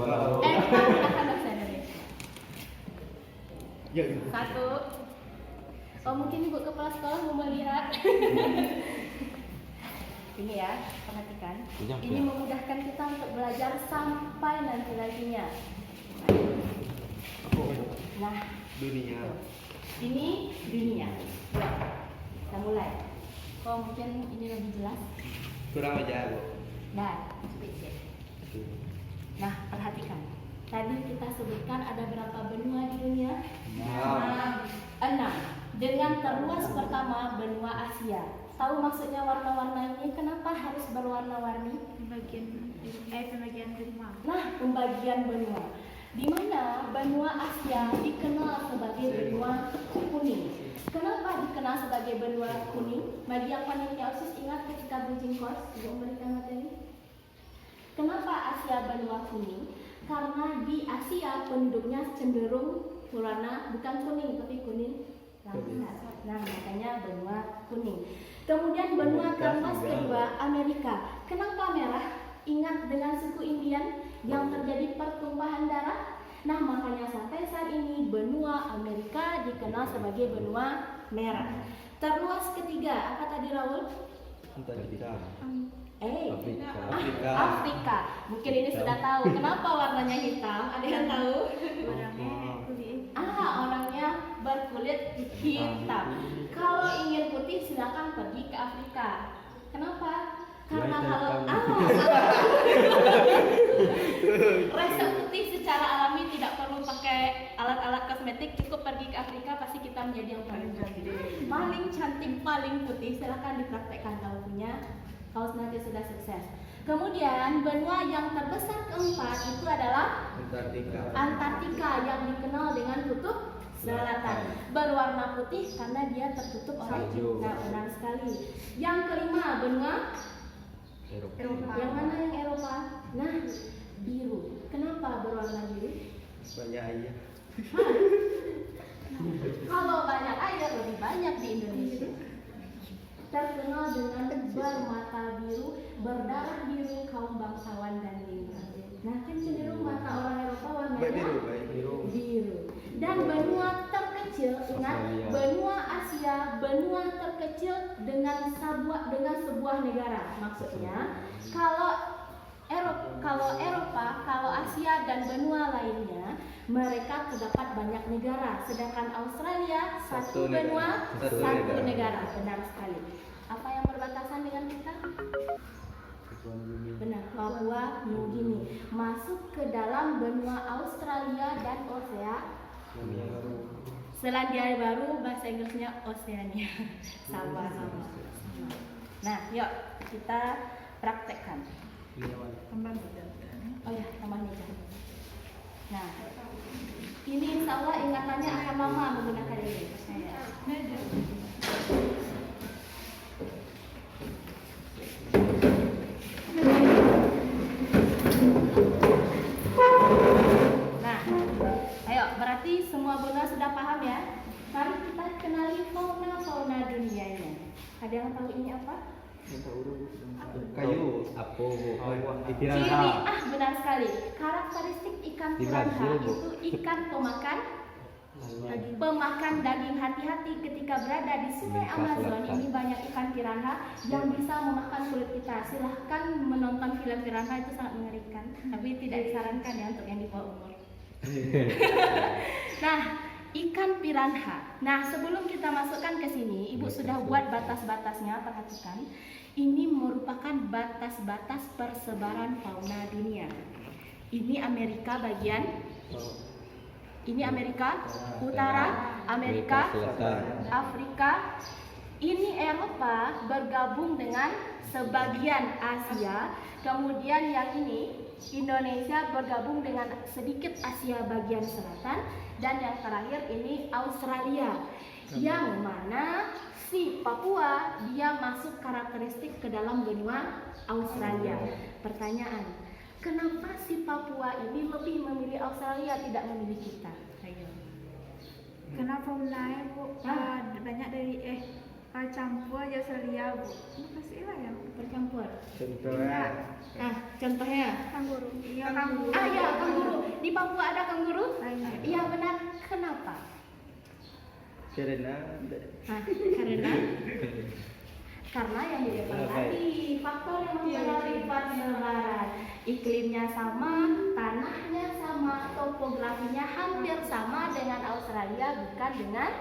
Menggunakan bahasa Indonesia. Ya. Satu. Oh, mungkin ibu kepala sekolah mau melihat. Ini ya, perhatikan. Ini memudahkan kita untuk belajar sampai nantinya. Nah, Dunia. ini dunia. Ya, kita mulai. Oh, mungkin ini lebih jelas. Kurang aja. Nah, sedikit. Nah, perhatikan. Tadi kita sebutkan ada berapa benua di dunia? 6. Dengan terluas pertama benua Asia. Tahu maksudnya warna-warna ini? Kenapa harus berwarna-warni? Pembagian benua. Nah, pembagian benua. Di mana benua Asia dikenal sebagai benua kuning. Kenapa dikenal sebagai benua kuning? Bagi yang panitia OSIS ingat ketika bridging course ibu memberikan materi. Kenapa Asia benua kuning? Karena di Asia penduduknya cenderung berwarna bukan kuning tapi kuning langsat. Nah, makanya benua kuning. Kemudian benua terluas kedua Amerika. Kenapa merah? Ingat dengan suku Indian yang terjadi pertumpahan darah? Nah, makanya sampai saat ini benua Amerika dikenal sebagai benua merah. Terluas ketiga, apa tadi Raul? Afrika. Mungkin ini sudah tahu. Kenapa warnanya hitam? Ada yang tahu? Orangnya berkulit hitam. Kalau ingin putih silakan pergi ke Afrika. Kenapa? Karena kalau resep putih secara alami tidak perlu pakai alat-alat kosmetik, cukup pergi ke Afrika pasti kita menjadi yang paling cantik, paling putih. Silakan dipraktekkan kalau punya, kalau nanti sudah sukses. Kemudian benua yang terbesar keempat itu adalah Antartika yang dikenal dengan kutub selatan. Berwarna putih karena dia tertutup oleh nah, benar sekali. Yang kelima benua Eropa. Yang mana yang Eropa? Nah, biru. Kenapa berwarna biru? Banyak air. Kalau banyak air lebih banyak di Indonesia. Terkenal dengan bermata biru, berdarah biru, kaum bangsawan dan bintang. Nah, kan cenderung mata orang Eropa warnanya biru. Dan benua terkecil, ingat, benua Asia, benua terkecil dengan sebuah negara. Maksudnya, kalau Eropa, kalau Asia dan benua lainnya, mereka terdapat banyak negara. Sedangkan Australia satu benua, satu negara. Benar sekali. Apa yang berbatasan dengan kita? Benar, Papua New Guinea masuk ke dalam benua Australia dan Selandia Baru, bahasa Inggrisnya Oceania. Sama-sama. Nah, yuk kita praktekkan. Oh ya, tambah meja. Nah, ini insya Allah ingatannya akan lama menggunakan ini. Nah, ayo, berarti semua benua sudah paham ya? Mari kita kenali fauna dunianya. Ada yang tahu ini apa? Kayu. Ciri, benar sekali. Karakteristik ikan piranha itu ikan pemakan daging. Hati-hati ketika berada di sungai Amazon. Ini banyak ikan piranha yang bisa memakan kulit kita. Silahkan menonton film piranha, itu sangat mengerikan. Tapi tidak disarankan ya untuk yang di bawah umur. Nah, ikan piranha. Nah, sebelum kita masukkan ke sini, Ibu sudah buat batas-batasnya. Perhatikan. Ini merupakan batas-batas persebaran fauna dunia. Ini Amerika bagian, ini Amerika Utara, Amerika Afrika, ini Eropa bergabung dengan sebagian Asia, kemudian yang ini Indonesia bergabung dengan sedikit Asia bagian selatan, dan yang terakhir ini Australia, yang mana si Papua dia masuk karakteristik ke dalam benua Australia. Pertanyaan, kenapa si Papua ini lebih memilih Australia tidak memilih kita? Ayo. Kenapa mulai Bu? Banyak dari campur aja Australia Bu. Ini pasti lah ya. Bercampur. Contohnya Nah, contohnya. Kanguru. Iya kanguru. Ah ya, kanguru. Di Papua ada kanguru? Banyak. Iya benar. Kenapa? Karena Nah, karena yang di depan tadi faktor yang mempengaruhi persebaran, iklimnya sama, tanahnya sama, topografinya hampir sama dengan Australia, bukan dengan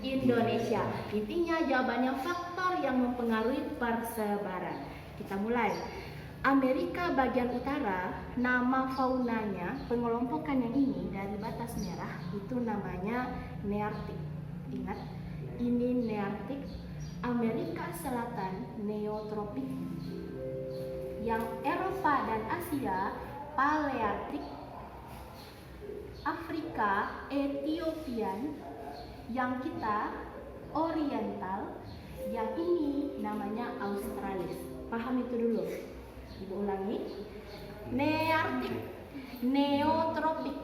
Indonesia. Intinya jawabannya faktor yang mempengaruhi persebaran. Kita mulai. Amerika bagian utara, nama faunanya, pengelompokan yang ini dari batas merah itu namanya Nearctic. Ingat, ini Nearctic. Amerika Selatan Neotropik. Yang Eropa dan Asia Palearktik. Afrika Etiopian. Yang kita Oriental. Yang ini namanya Australis. Paham itu dulu. Ibu ulangi. Nearktik, Neotropik,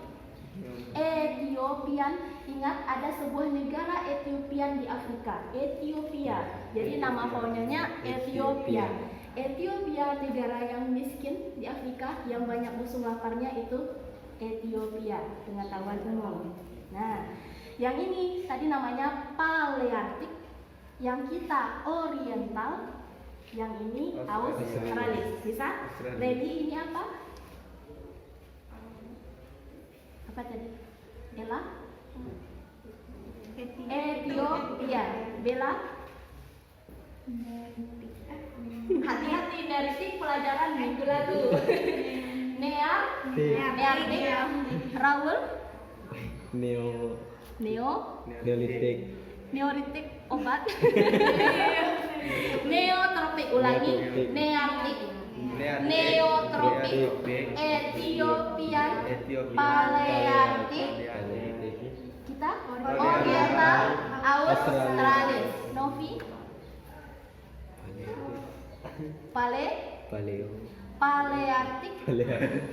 Etiopian. Ingat ada sebuah negara Etiopian di Afrika. Ethiopia. Jadi nama faunanya Ethiopia. Ethiopia negara yang miskin di Afrika, yang banyak musuh laparnya itu Ethiopia, pengetahuan umum. Nah, yang ini tadi namanya Palearktik, yang kita Oriental, yang ini Australis. Bisa? Ready, ini apa? Apa tadi? Ella? Ethiopia. Bella? Hati-hati dari tik pelajaran minggu lalu. Nearktik. Raul? Neolitik. Neolitik obat. Neotropik, ulangi. Nearktik, Neotropik, Etiopian, Palearktik, kita Oriental, Australis. Novi? Paleo. Palearktik.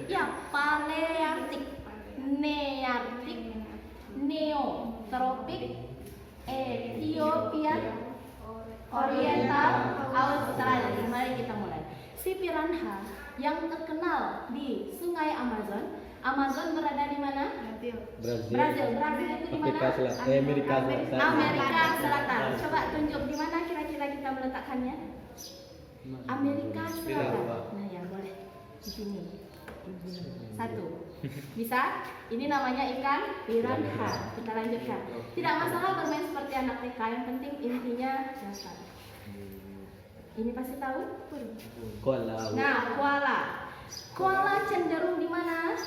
Ya, Palearktik, Nearktik, Neotropik, Etiopian, Oriental, Australia. Mari kita mulai. Si piranha yang terkenal di Sungai Amazon. Amazon berada di mana? Brazil. Brazil itu di mana? Amerika Selatan. Amerika Selatan. Coba tunjuk di mana kira-kira kita meletakkannya? Amerika Selatan. Nah ya boleh di sini. Satu. Bisa? Ini namanya ikan piranha. Kita lanjutkan. Tidak masalah bermain seperti anak TK, yang penting intinya dasar. Ini pasti tahu? Koala. Nah, koala. Koala cenderung di mana?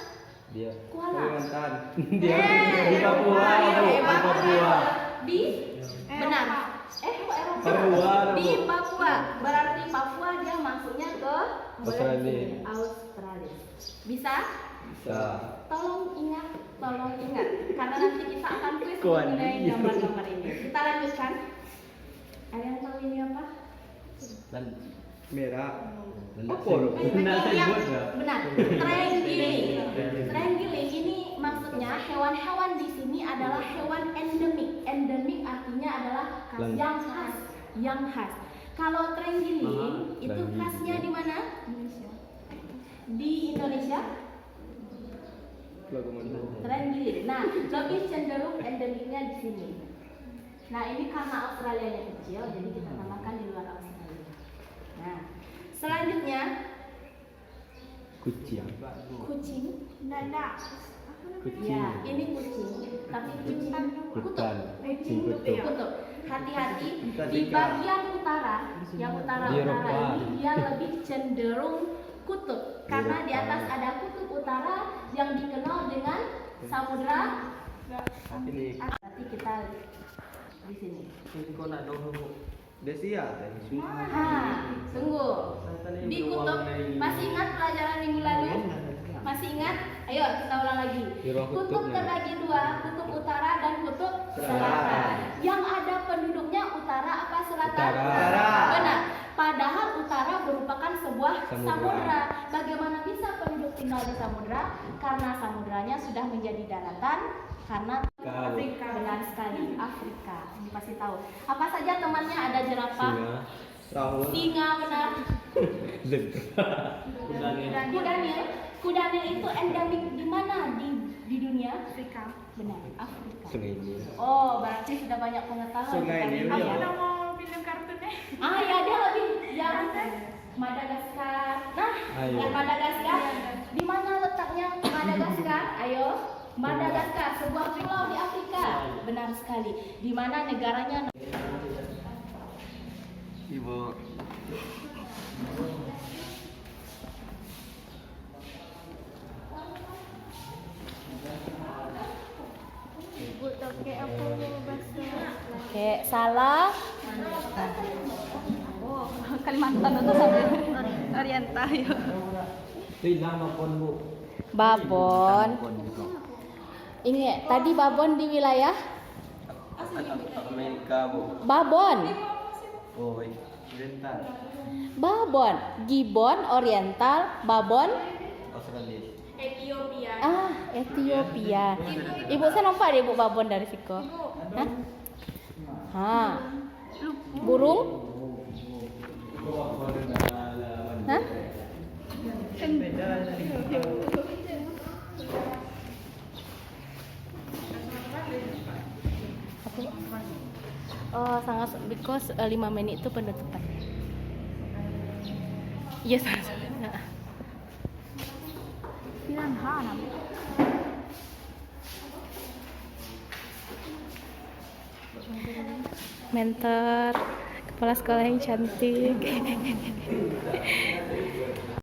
Dia. Koala. Kalimantan. Dia di Papua. Di Papua. Di benar. Kok Eropa? Papua. Di Papua. Berarti Papua dia masuknya ke Australia. Australia. Bisa? Bisa. Tolong ingat, karena nanti kita akan kuis Kuan. mengenai gambar-gambar ini. Kita lanjutkan. Ada yang tahu ini apa? Dan Merah. apa? Benar. Terenggiling ini maksudnya hewan-hewan di sini adalah hewan endemik. Endemik artinya adalah yang khas. Kalau terenggiling itu khasnya di mana? Di Indonesia. Terenggiling. Nah, lebih cenderung endemiknya di sini. Nah, ini karena Australia kecil, jadi kita tambahkan di luar Australia. Nah, selanjutnya Kucing. kucing. Nanda. Kucing. Ya, ini kucing, tapi kucing kutub. Bukan. Kucing kutub. Kutub. Hati-hati di bagian utara, yang Di utara-utara Eropa. ini dia lebih cenderung kutub karena di atas ada kutub utara yang dikenal dengan samudra. Ini. Berarti kita di sini. Desia. Tunggu. Di kutub, masih ingat pelajaran minggu lalu? Masih ingat? Ayo kita ulang lagi. Di ruang Kutub kutubnya. terbagi dua, kutub utara dan kutub selatan. Yang ada penduduknya utara apa selatan? Utara. Benar. Padahal utara merupakan sebuah Samudra. samudra. Bagaimana bisa penduduk tinggal di samudra? Karena samudranya sudah menjadi daratan. Karena Afrika, benar sekali, Afrika. Ini pasti tahu. Apa saja temannya? Ada jerapah, Rahul. Singa benar. Kudanil. Kudanil itu endemik di mana di dunia? Afrika. Benar, Afrika. Sungai Nil. Oh, berarti sudah banyak pengetahuan. Sungai tentang Nil, Afrika. ya. Kita mau film kartunnya. Ah ya, dia lebih yang Madagaskar. Nah, Ayo. yang Madagaskar. Di mana letaknya Madagaskar? Ayo. Madagaskar, sebuah pulau di Afrika. Benar sekali. Di mana negaranya? Ibu. Ibu toke apa bahasa? Oke, salah. Oh, Kalimantan itu sampai Oriental ya. Bilang maupun bu. Babon. Ingat, tadi babon di wilayah Amerika bu. Babon. Oh, Oriental. Babon, Gibbon, Oriental, Babon, Australia. Ethiopia. Ethiopia. Ibu saya nampak deh ibu babon dari Siko. Hah? Hah. Burung? Hah? Oh, sangat because 5 menit itu penutupan. Iya, sangat. Piranha namanya. Mentor kepala sekolah yang cantik.